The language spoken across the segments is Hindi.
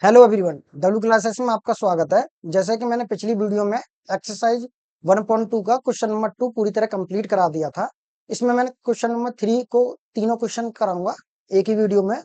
हेलो एवरीवन, डब्ल्यू क्लासेस में आपका स्वागत है। जैसा कि मैंने पिछली वीडियो में एक्सरसाइज 1.2 का क्वेश्चन नंबर 2 पूरी तरह कंप्लीट करा दिया था। इसमें मैंने क्वेश्चन नंबर 3 को तीनों क्वेश्चन कराऊंगा एक ही वीडियो में।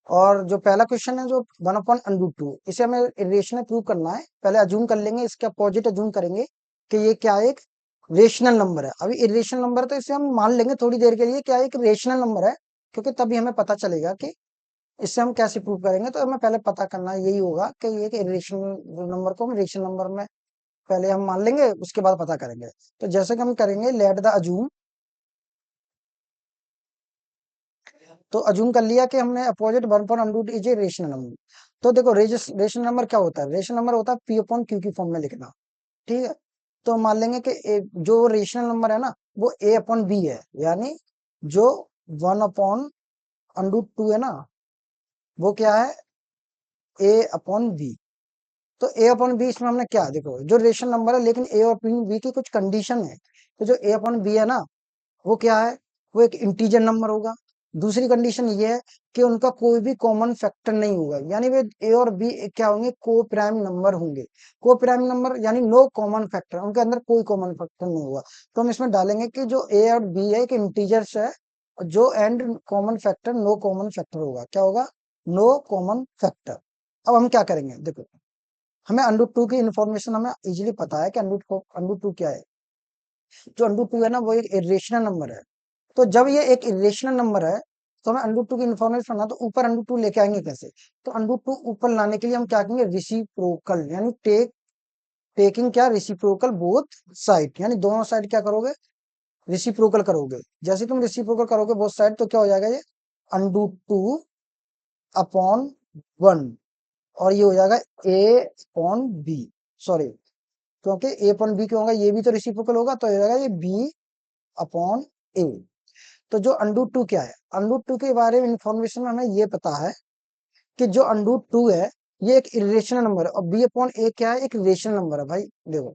और जो पहला क्वेश्चन है जो 1/√2, इसे हमें रेशनल प्रूव करना है। पहले अज्यूम कर लेंगे, इसके अपोजिट अज्यूम करेंगे कि ये क्या एक रेशनल नंबर है। अभी इरेशनल नंबर है तो इसे हम मान लेंगे थोड़ी देर के लिए क्या एक रेशनल नंबर है, क्योंकि तभी हमें पता चलेगा कि इससे हम कैसे प्रूव करेंगे। तो हमें पहले पता करना यही होगा कि ये कि रेशनल नंबर को हम रेशनल नंबर में पहले हम मान लेंगे, उसके बाद पता करेंगे। तो जैसे कि हम करेंगे लेट द अजूम, तो अजूम कर लिया कि हमने opposite 1/√2 is a rational number. तो देखो रेशनल नंबर क्या होता है? रेशनल नंबर होता है पी अपॉन क्यू की फॉर्म में लिखना। ठीक है, तो मान लेंगे कि जो रेशनल नंबर है ना वो ए अपॉन बी है, यानी जो 1/√2 है ना वो क्या है, ए अपॉन बी। तो ए अपॉन बी इसमें हमने क्या, देखो जो रेशनल नंबर है लेकिन ए और बी की कुछ कंडीशन है। तो जो ए अपॉन बी है ना वो क्या है, वो एक इंटीजर नंबर होगा। दूसरी कंडीशन ये है कि उनका कोई भी कॉमन फैक्टर नहीं होगा, यानी वे ए और बी क्या होंगे, को प्राइम नंबर होंगे। को प्राइम नंबर यानी नो कॉमन फैक्टर, उनके अंदर कोई कॉमन फैक्टर नहीं होगा। तो हम इसमें डालेंगे कि जो ए और बी है एक इंटीजर्स है, जो and common factor no common factor होगा। क्या होगा? No common factor. अब हम क्या करेंगे, देखो हमें √2 की इन्फॉर्मेशन हमें इजीली पता है कि √2 क्या है। जो √2 है ना वो एक इरेशनल नंबर है। तो जब ये एक इरेशनल नंबर है तो हमें √2 की इन्फॉर्मेशन ना, तो ऊपर √2 लेके आएंगे कैसे? तो √2 ऊपर लाने के लिए हम क्या करेंगे, रिसिप्रोकल, यानी टेकिंग क्या, रिसिप्रोकल बोथ साइड, यानी दोनों साइड क्या करोगे, रिसिप्रोकल करोगे। जैसे तुम रिसिप्रोकल करोगे बोथ साइड तो क्या हो जाएगा, ये √2/1, और ये हो जाएगा ए अपॉन बी। सॉरी, क्योंकि ए अपॉन बी क्यों होगा, ये भी तो रेसिप्रोकल होगा, तो हो जाएगा ये बी अपॉन ए। तो जो √2 क्या है, √2 के बारे में इंफॉर्मेशन में हमें ये पता है कि जो √2 है ये एक इरेशनल नंबर है, और बी अपॉन ए क्या है, एक रेशनल नंबर है। भाई देखो,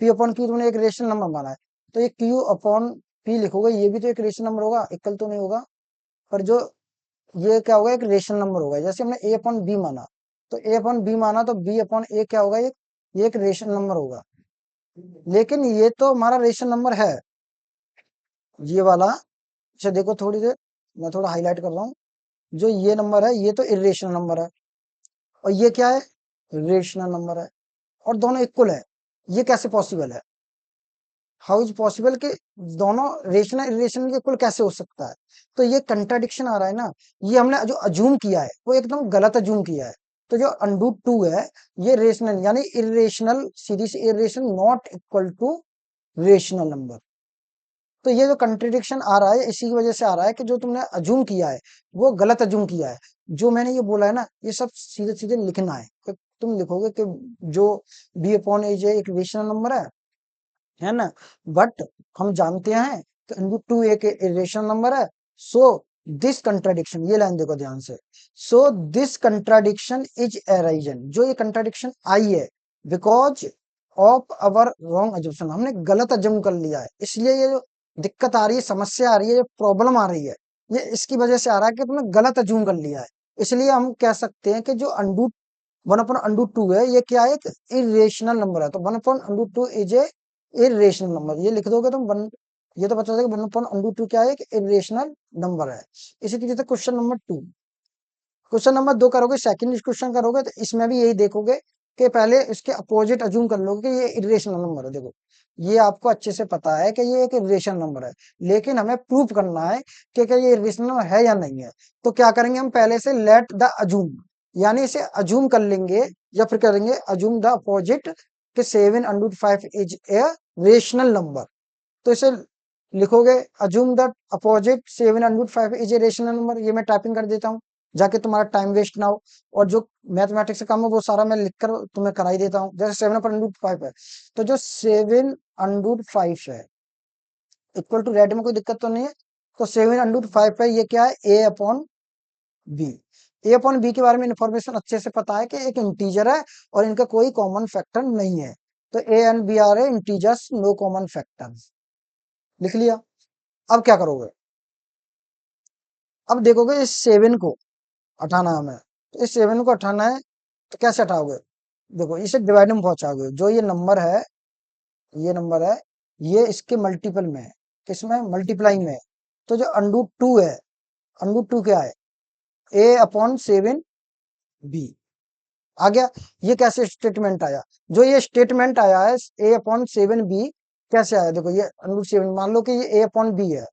पी अपॉन क्यू तुमने एक रेशनल नंबर माना है, तो ये क्यू अपॉन पी लिखोगे, ये भी तो एक रेशनल नंबर होगा, इक्वल तो नहीं होगा। पर जो ये क्या होगा, एक रेशनल नंबर होगा। जैसे हमने ए अपॉन बी माना, तो ए अपॉन बी माना तो बी अपॉन ए क्या होगा, ये एक रेशनल नंबर होगा। लेकिन ये तो हमारा रेशनल नंबर है, ये वाला। अच्छा देखो थोड़ी देर, मैं थोड़ा हाईलाइट कर रहा हूँ। जो ये नंबर है ये तो इरेशनल नंबर है, और ये क्या है, रेशनल नंबर है, और दोनों इक्वल है। ये कैसे पॉसिबल है? हाउ इज पॉसिबल कि दोनों रेशनल इरेशनल के इक्वल कैसे हो सकता है? तो ये कंट्राडिक्शन आ रहा है ना। ये हमने जो अजूम किया है वो एकदम गलत अजूम किया है। तो जो √2 है ये रेशनल यानी irrational, series irrational not equal to rational number. तो ये जो कंट्रडिक्शन आ रहा है इसी की वजह से आ रहा है कि जो तुमने अजूम किया है वो गलत अजूम किया है। जो मैंने ये बोला है ना ये सब सीधे सीधे लिखना है। तो तुम लिखोगे कि जो बी अपॉन एज एक रेशनल नंबर है ना, बट हम जानते हैं कि √2 एक रेशनल नंबर है। सो दिस कंट्राडिक्शन, ये लाइन देखो ध्यान से, so this contradiction is arisen, जो ये कंट्राडिक्शन आई है because of our wrong assumption, हमने गलत अजम कर लिया है, इसलिए ये जो दिक्कत आ रही है, समस्या आ रही है, जो प्रॉब्लम आ रही है, ये इसकी वजह से आ रहा है कि तुमने गलत अजूम कर लिया है। इसलिए हम कह सकते हैं कि जो अंडू 1/√2 है ये क्या है, एक इरेशनल नंबर है। तो 1/√2 इज ए इरेशनल नंबर, ये लिख दोगे तुम ये तो पता चलेगा 1/√2 क्या है, एक इरेशनल नंबर है। इसी तरीके से क्वेश्चन नंबर 2, क्वेश्चन नंबर 2 करोगे, सेकंड क्वेश्चन करोगे तो इसमें भी यही देखोगे कि पहले इसके अपोजिट अज्यूम कर लोगे कि ये इरेशनल नंबर है। देखो ये आपको अच्छे से पता है कि ये एक इरेशनल नंबर है, लेकिन हमें प्रूव करना है कि क्या ये इरेशनल नंबर है या नहीं है। तो क्या करेंगे, हम पहले से लेट द अज्यूम, यानी इसे अज्यूम कर लेंगे, या फिर करेंगे अज्यूम द अपोजिट कि 7/5 इज ए रेशनल नंबर। तो इसे लिखोगे assume the opposite 7/5 is a rational number. ये मैं टाइपिंग कर देता हूँ जाके तुम्हारा टाइम वेस्ट ना हो, और जो मैथमेटिक्स का काम है वो सारा मैं लिखकर तुम्हें करा ही देता हूँ। जैसे 7/5 है, तो जो 7/5 है इक्वल टू रेड में कोई दिक्कत तो नहीं है। तो 7/5 है, ये क्या है, ए अपॉन बी। ए अपॉन बी के बारे में इंफॉर्मेशन अच्छे से पता है कि एक इंटीजर है और इनका कोई कॉमन फैक्टर नहीं है। तो A and B are a integers, no common factors, लिख लिया। अब क्या करोगे, अब देखोगे इस 7 को हटाना हमें, तो इस 7 को हटाना है तो कैसे हटाओगे? देखो इसे डिवाइड में पहुंचाओगे, जो ये नंबर है, ये नंबर है, ये इसके मल्टीपल में है, किसमें? मल्टीप्लाइंग में है। तो जो अंडू टू है, अंडू टू क्या है? ए अपॉन 7 बी। आ गया? ये कैसे स्टेटमेंट आया? जो ये स्टेटमेंट आया है ए अपॉन 7 बी, कैसे आया? देखो ये अंडू 7, मान लो कि ये ए अपॉन बी है,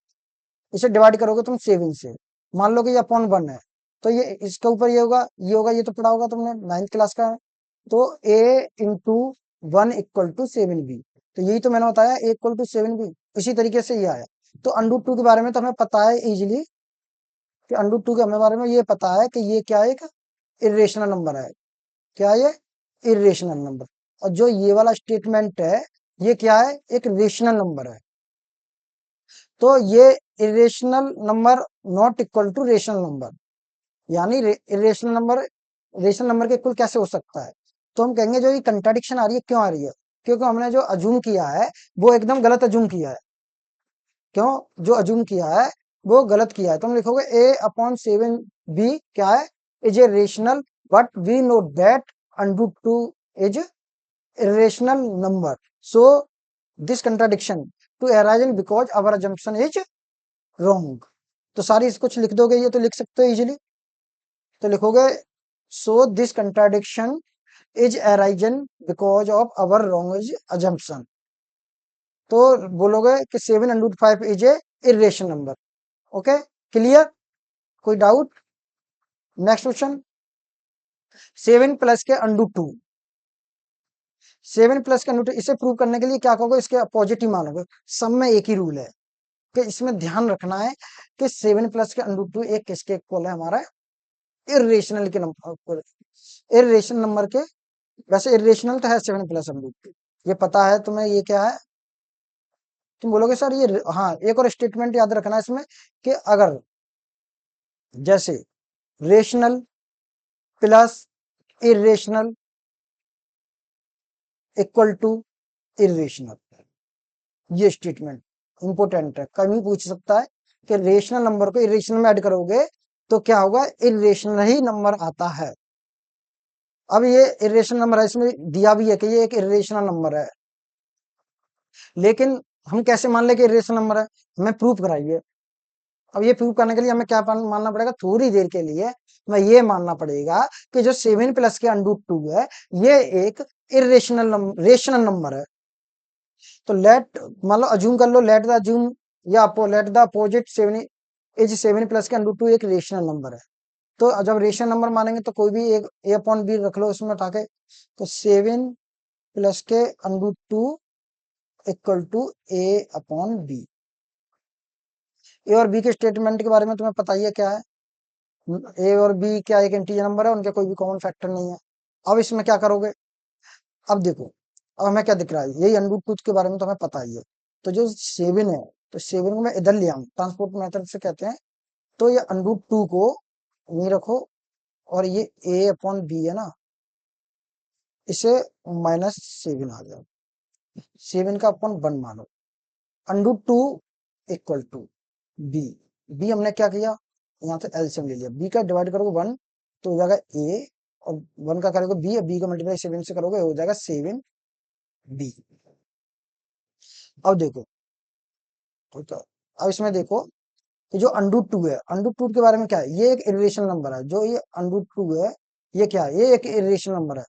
इसे डिवाइड करोगे तुम 7 से, मान लो कि ये अपॉन 1 है, तो ये इसके ऊपर ये होगा, ये होगा, ये तो पढ़ा होगा तुमने, 9th क्लास का है। तो ए इंटू 1 इक्वल टू 7 बी, तो यही तो मैंने बताया, ए इक्वल टू 7 बी। इसी तरीके से ये आया। तो अंडू टू के बारे में तो हमें पता है इजीली, कि अंडू टू के हमें बारे में ये पता है कि ये क्या है, एक इरेशनल नंबर है। क्या है ये? Irrational number. और जो ये वाला स्टेटमेंट है, ये क्या है? एक रेशनल नंबर है। तो ये irrational number not equal to rational number, यानी इरेशनल नंबर रेशनल नंबर के इक्वल कैसे हो सकता है? तो हम कहेंगे जो ये कंट्राडिक्शन आ रही है, क्यों आ रही है? क्योंकि हमने जो अजूम किया है वो एकदम गलत अजूम किया है। क्यों? जो अजूम किया है वो गलत किया है। तुम लिखोगे ए अपॉन 7 बी क्या है? Is a rational, but we know that under two is irrational number. So this contradiction to arise because our assumption is wrong. तो सारी इसको कुछ लिख दोगे, ये तो लिख सकते हो इजीली। तो लिखोगे so this contradiction is arisen because of our wrong assumption. तो बोलोगे कि 7 √5 is a irrational number. Okay, clear? कोई डाउट? नेक्स्ट क्वेश्चन, 7 प्लस के अंडू टू, 7 प्लस के अंडू टू, इसे प्रूव करने के लिए क्या कहोगे? इसके अपोजिट ही मानोगे। सब में एक ही रूल है कि इसमें ध्यान रखना है कि 7 प्लस के अंडू टू एक किसके इक्वल है? हमारा इरेशनल के नंबर, इरेशनल नंबर के। वैसे इरेशनल तो है 7 प्लस अंडू टू, ये पता है तुम्हें, ये क्या है? तुम बोलोगे सर ये, हाँ एक और स्टेटमेंट याद रखना है इसमें, कि अगर जैसे rational plus irrational equal to irrational, ये स्टेटमेंट इंपोर्टेंट है, कभी पूछ सकता है कि रेशनल नंबर को इरेशनल में ऐड करोगे तो क्या होगा? इरेशनल ही नंबर आता है। अब ये इरेशनल नंबर है, इसमें दिया भी है कि ये एक इरेशनल नंबर है, लेकिन हम कैसे मान ले कि इरेशनल नंबर है? हमें प्रूफ कराइए। अब ये प्रूव करने के लिए हमें क्या मानना पड़ेगा? थोड़ी देर के लिए हमें ये मानना पड़ेगा कि जो 7 प्लस के अंडू टू है, ये एक इरेशनल रेशनल नंबर है। तो लेट, मान लो अज्यूम कर लो, लेट द अज्यूम या let the opposite 7 is 7 plus के अंडू टू एक रेशनल नंबर है। तो जब रेशनल नंबर मानेंगे तो कोई भी एक ए अपॉन बी रख लो उसमें उठा के, तो 7 प्लस के under two equal to A upon B. A और बी के स्टेटमेंट के बारे में तुम्हें पता ही है क्या है? ए और बी क्या एक इंटीजर नंबर है, उनके कोई भी कॉमन फैक्टर नहीं है। अब इसमें क्या करोगे? अब देखो, अब हमें क्या दिख रहा है? यही अंडू टू के बारे में तो हमें पता ही है। तो जो 7 है, तो 7 को मैं इधर ले आऊं, ट्रांसपोर्ट मेथड से कहते हैं। तो ये अंडू टू को नहीं रखो, और ये ए अपॉन बी है ना, इसे -7 आ जाओ, 7 का अपॉन 1 मानो, under two equal to B. B हमने क्या किया? यहाँ से एलसीएम ले लिया, बी का डिवाइड करोगे 1 तो हो जाएगा ए, और 1 का करोगे बी, बी का मल्टीप्लाई 7 से करोगे हो जाएगा 7 बी। अब देखो, तो अब इसमें देखो कि जो अंडू टू है, अंडू टू के बारे में क्या है? ये एक इरेशनल नंबर है। जो ये अंडू टू है, ये क्या है? ये एक इरेशनल नंबर है।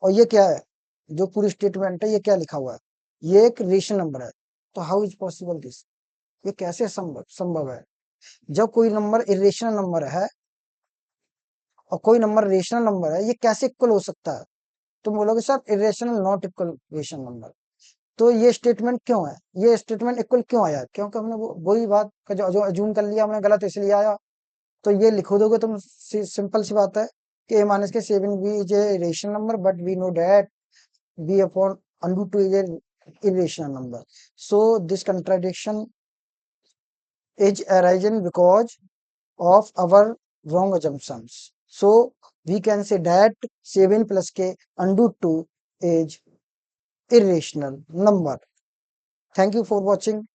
और ये क्या है? जो पूरी स्टेटमेंट है, ये क्या लिखा हुआ है? ये एक रेशनल नंबर है। तो हाउ इज पॉसिबल दिस? ये कैसे संभव संभव है? जब कोई नंबर इरेशनल नंबर है और कोई नंबर रेशनल नंबर है, ये कैसे इक्वल हो सकता है? तुम बोलोगे sir irrational not equal rational number. तो ये स्टेटमेंट क्यों है? ये स्टेटमेंट इक्वल क्यों आया? क्योंकि हमने वही बात का जो अज्यूम कर लिया हमने, गलत इसलिए आया। तो ये लिखो दोगे तुम, सिंपल सी बात है कि a माइनस के 7 B is a rational number, but we know that b upon under two is a irrational number. So this contradiction is arisen because of our wrong assumptions. So we can say that 7 plus k undo 2 is irrational number. Thank you for watching.